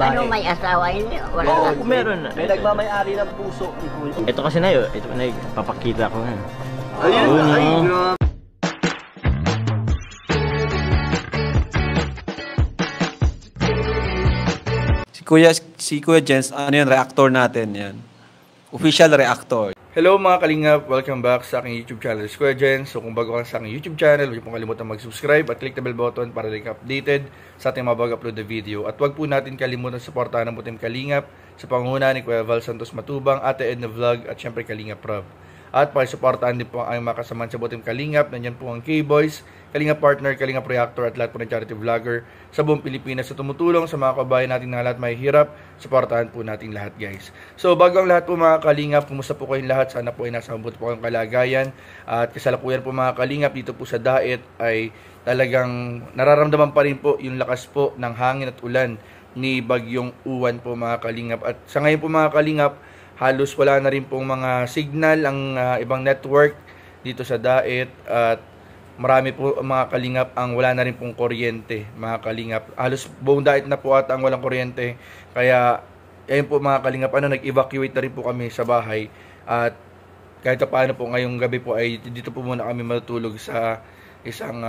babae. Ano, may asawa? Hindi, wala. Oo, meron. May nagmamay-ari ng puso ni Kuya. Ito kasi na yun, ito na yun, papakita ko nga. Ayun, ay, grabe. Si Kuya Jens, ano yan, reactor natin yan. Official reactor. Hello mga kalingap, welcome back sa aking YouTube channel, Kuya Jens. So kung bago ka sa aking YouTube channel, huwag pong kalimutan mag-subscribe at click the bell button para like updated sa ating mga bago-upload na video. At huwag po natin kalimutan suportahan ng Butim Kalingap sa pangunguna ni Kuya Val Santos Matubang, Ate Edna Vlog at syempre Kalingap Rob. At pakisuportahan din po ang mga kasamahan sa Butim Kalingap. Nandiyan po ang K-Boys, Kalingap Partner, Kalingap Reactor at lahat po ng charity vlogger sa buong Pilipinas sa tumutulong sa mga kabayan natin na lahat may hirap. Suportahan po natin lahat, guys. So bago ang lahat po mga Kalingap, kumusta po kayong lahat? Sana po ay nasa mabuti po kayong kalagayan. At kasalukuyan po mga Kalingap dito po sa Daet ay talagang nararamdaman pa rin po yung lakas po ng hangin at ulan ni Bagyong Uwan po mga Kalingap. At sa ngayon po mga Kalingap, halos wala na rin pong mga signal ang ibang network dito sa Daet at marami po mga Kalingap ang wala na rin pong kuryente mga Kalingap. Halos buong Daet na po ata ang walang kuryente. Kaya ayun po mga Kalingap, nag-evacuate na rin po kami sa bahay at kahit paano po ngayong gabi po ay dito po muna kami matutulog sa isang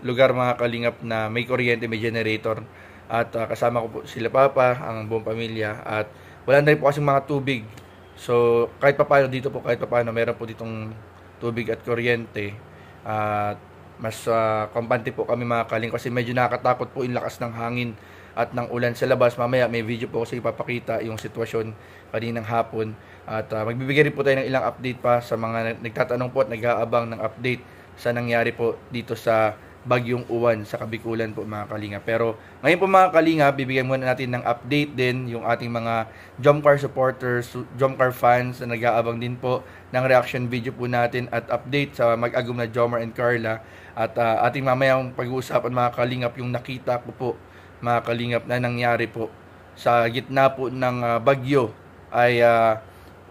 lugar mga Kalingap na may kuryente, may generator at kasama ko po sila Papa, ang buong pamilya at wala na rin po kasing mga tubig. So, kahit papaano dito po, kahit papaano meron po ditong tubig at kuryente. At mas kampante po kami mga Kaling kasi medyo nakakatakot po yung lakas ng hangin at ng ulan sa labas. Mamaya may video po kasi ipapakita yung sitwasyon kaninang hapon. At magbibigay rin po tayo ng ilang update pa sa mga nagtatanong po at nag-aabang ng update sa nangyari po dito sa Bagyong Uwan sa Kabikulan po mga Kalinga. Pero ngayon po mga Kalinga, bibigyan muna natin ng update din yung ating mga Jomcar supporters, Jomcar fans na nag-aabang din po ng reaction video po natin at update sa mag-agum na Jomar and Carla. At ating mamayang pag-uusapan mga Kalingap yung nakita ko po mga Kalingap na nangyari po sa gitna po ng bagyo ay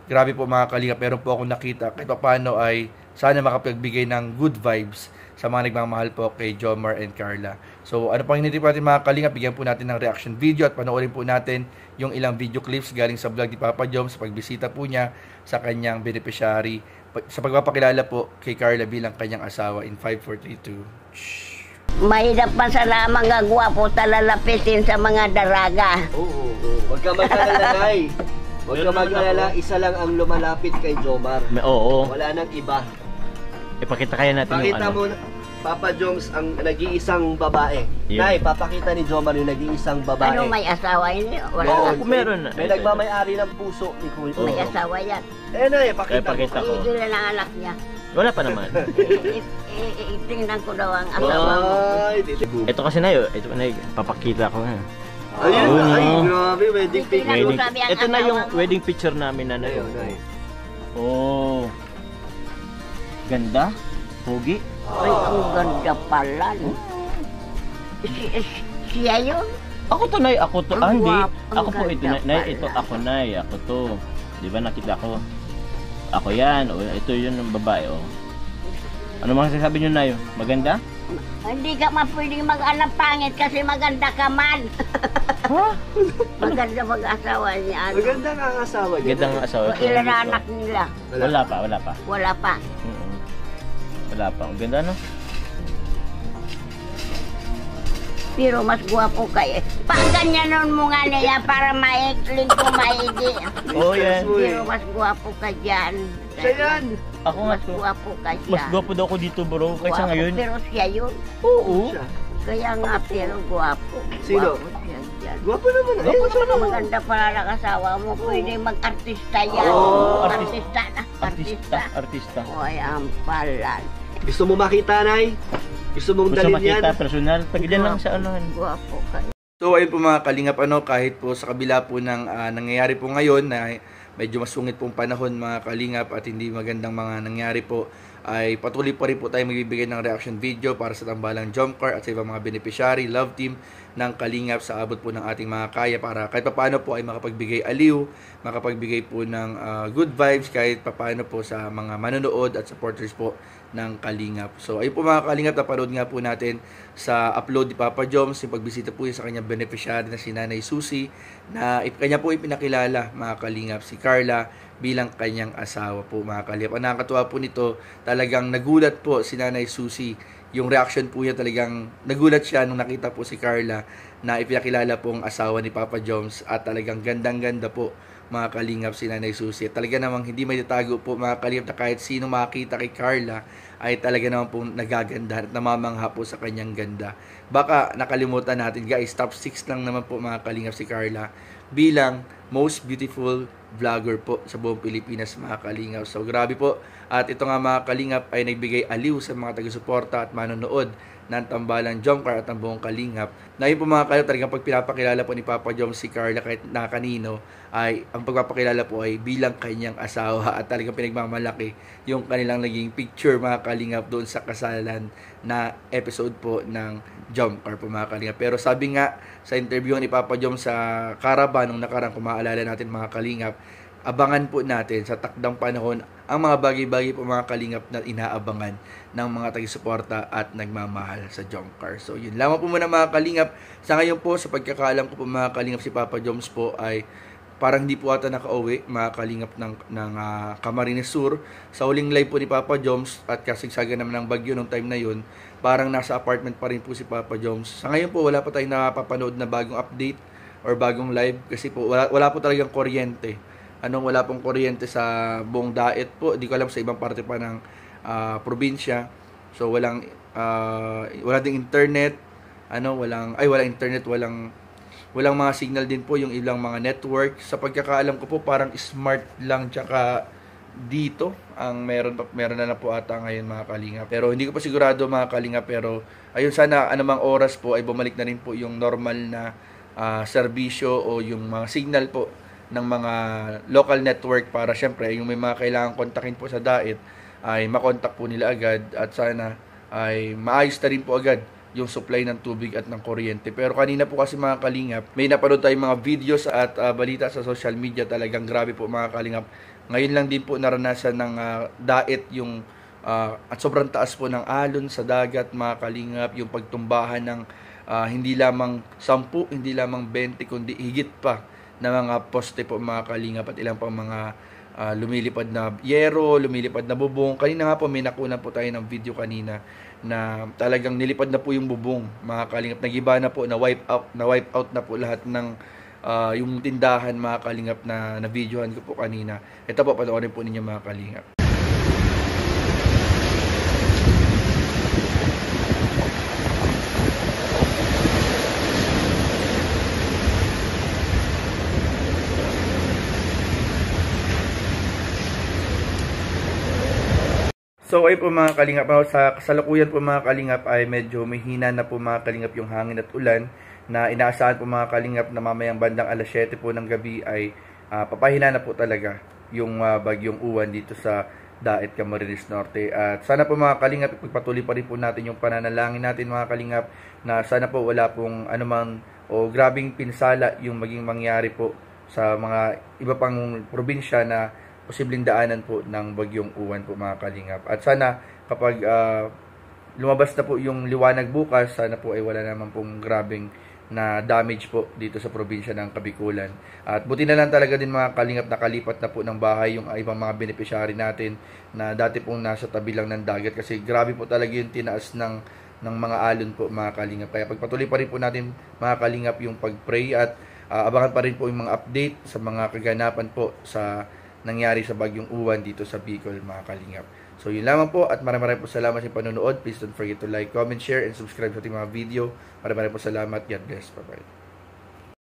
grabe po mga Kalingap. Pero po ako nakita kahit paano ay sana makapagbigay ng good vibes sa mga nagmamahal po kay Jomar and Carla. So ano pang hinintay po natin mga Kalingap, bigyan po natin ng reaction video at panoorin po natin yung ilang video clips galing sa vlog ni Papa Jom sa pagbisita po niya sa kanyang beneficiary sa pagpapakilala po kay Carla bilang kanyang asawa in 5, 4, 3, 2. Mahirap pa sa lamang gwapo talalapitin sa mga daraga. Oo. Huwag ka mag-alala, Nay. Huwag ka mag-alala, isa lang ang lumalapit kay Jomar. Oo. Wala nang iba. Ipakita kaya natin Pakita yung mo, Papa Joms, ang nag-iisang babae. Yeah. Nay, papakita ni Jomar yung nag-iisang babae. Ano, may asawa? Hindi, wala. Oo, meron. May nagmamay-ari ng puso ni Kuya. May asawa yan. Nay, pakita mo. Pakita ko. Ilan ang anak niya. Wala pa naman. Itingnan ko daw ang asawa mo. Ay, Ito kasi na yun, ito na yun, papakita ko nga. ayun, Oo, ay, no. grabe, wedding picture. Wedding, sabi ang ito na yung asawa mo. wedding picture namin na Ayun, yun. Nay. Oh. Ganda. Pogi. Ay, ang ganda pala. No? Siya yun? Ako to, Nay. Ako to. Ang Hindi. guwapo, ang Ako po ito, ganda Nay. pala. Ito ako, Nay. Ako to. Di ba nakita ko? Ako yan. O, ito yun ng babae. Oh. Ano mga sasabi nyo, Nay? Maganda? Hindi ka pwedeng mag-anak pangit kasi maganda ka man. Ha? Maganda mag-asawa niya. Ano? Maganda nga ang asawa niya. Ganda ng asawa. O, ilan na anak nila? Wala pa, wala pa. Wala pa. Wala pa. Ang ganda, no? Pero mas guwapo kayo. Pagganyanon mo nga niya para maikling ko maigi. Oh, yan. Pero mas guwapo ka dyan. Siya yan. Ako nga Mas to. guwapo ka dyan. Mas gwapo daw ako dito, bro. Kaysa Guwapo, ngayon. Pero siya yun. Oo. Siya. Kaya nga, pero guwapo. Sino? Guwapo siya dyan. Gwapo naman. Ayun, siya naman. Maganda pala ng asawa mo. Pwede mag-artista yan. Oo, Artista na. Artista. Artista. O, ayan pala. Gusto mo makita, Nay? Gusto mong Gusto dalhin yan? makita personal. Pagdiyan lang sa ano. Guwapo ka. So ayun po mga Kalingap, kahit po sa kabila po ng nangyayari po ngayon na medyo masungit pong panahon mga Kalingap at hindi magandang mga nangyari po, ay patuloy pa rin po tayo magbibigay ng reaction video para sa tambalang Jomcar at sa ibang mga beneficiary, love team ng Kalingap sa abot po ng ating mga kaya para kahit papaano po ay makapagbigay aliw, makapagbigay po ng good vibes kahit papaano po sa mga manonood at supporters po ng Kalingap. So ayun po mga Kalingap, napanood nga po natin sa upload ni Papa Joms yung pagbisita po sa kanyang beneficiary na si Nanay Susie, na kanya po ipinakilala mga Kalingap si Carla bilang kanyang asawa po mga Kalingap. Ang nakakatuwa po nito, talagang nagulat po si Nanay Susie. Yung reaction po niya, talagang nagulat siya nung nakita po si Carla na ipinakilala pong asawa ni Papa Joms, at talagang gandang-ganda po mga Kalingap si Nanay Susie. Talaga namang hindi may tatago po mga Kalingap na kahit sino makakita kay Carla ay talaga naman pong nagaganda at namamangha po sa kanyang ganda. Baka nakalimutan natin guys, top 6 lang naman po mga Kalingap si Carla bilang most beautiful vlogger po sa buong Pilipinas mga Kalingap. So grabe po, at ito nga mga Kalingap ay nagbigay aliw sa mga taga-suporta at manonood ng Tambalang Jomcar at ang buong Kalingap. Na yun po mga Kalingap, talagang pag pinapakilala po ni Papa Joms si Carla kahit na kanino, ay ang pagpapakilala po ay bilang kanyang asawa, at talagang pinagmamalaki yung kanilang naging picture mga Kalingap doon sa kasalan na episode po ng Jomcar po mga Kalingap. Pero sabi nga sa interview ni Papa Joms sa Caravan nung nakarang, kung maaalala natin mga Kalingap, abangan po natin sa takdang panahon ang mga bagay-bagay po mga Kalingap na inaabangan ng mga taga-suporta at nagmamahal sa Jomcar. So yun lamang po muna mga Kalingap. Sa ngayon po, sa pagkakaalam ko po mga Kalingap, si Papa Joms po ay parang hindi po ata nakauwi mga Kalingap ng Camarines Sur. Sa huling live po ni Papa Joms, at kasagsagan naman ng bagyo nung time na yun, parang nasa apartment pa rin po si Papa Joms. Sa ngayon po, wala pa tayong napapanood na bagong update or bagong live kasi po wala po talagang kuryente. Wala pong kuryente sa buong daet po. Hindi ko alam sa ibang parte pa ng probinsya. So wala ding internet. Walang internet, walang mga signal din po yung ilang mga network. Sa pagkakaalam ko po, parang smart lang tsaka dito ang meron na po ata ngayon mga Kalingap. Pero hindi ko pa sigurado mga Kalingap, pero ayun, sana anumang oras po ay bumalik na rin po yung normal na serbisyo o yung mga signal po ng mga local network, para syempre yung may mga kailangan kontakin po sa DAET ay makontak po nila agad, at sana ay maayos na rin po agad yung supply ng tubig at ng kuryente. Pero kanina po kasi mga Kalingap, may napanood tayong mga videos at balita sa social media, talagang grabe po mga Kalingap. Ngayon lang din po naranasan ng DAET yung at sobrang taas po ng alon sa dagat mga Kalingap, yung pagtumbahan ng hindi lamang 10, hindi lamang 20, kundi higit pa na mga poste po mga Kalingap, at ilang pang mga lumilipad na yero, lumilipad na bubong. Kanina nga po may nakunan po tayo ng video kanina na talagang nilipad na po yung bubong mga Kalingap. Nagiba na po, na wipe out na po lahat ng yung tindahan mga Kalingap na videohan ko po kanina. Ito po, panoorin po ninyo mga Kalingap. So ayun po mga Kalingap, sa kasalukuyan po mga Kalingap ay medyo mahina na po mga Kalingap yung hangin at ulan, na inaasahan po mga Kalingap na mamayang bandang alas 7 po ng gabi ay papahina na po talaga yung bagyong Uwan dito sa DAET Camarines Norte. At sana po mga Kalingap, ipagpatuloy pa rin po natin yung pananalangin natin mga Kalingap, na sana po wala pong anumang o grabing pinsala yung maging mangyari po sa mga iba pang probinsya na posibleng daanan po ng bagyong Uwan po mga Kalingap. At sana kapag lumabas na po yung liwanag bukas, sana po ay wala naman pong grabing na damage po dito sa probinsya ng Kabikulan. At buti na lang talaga din mga Kalingap, nakalipat na po ng bahay yung ibang mga beneficiary natin na dati pong nasa tabi lang ng dagat, kasi grabe po talaga yung tinaas ng mga alon po mga Kalingap. Kaya pagpatuloy pa rin po natin mga Kalingap yung pag-pray, at abangan pa rin po yung mga update sa mga kaganapan po sa nangyari sa bagyong Uwan dito sa Bicol mga Kalingap. So yun lamang po, at maraming po salamat sa panonood. Please don't forget to like, comment, share, and subscribe sa ating mga video. Maraming po salamat. God bless. Bye-bye.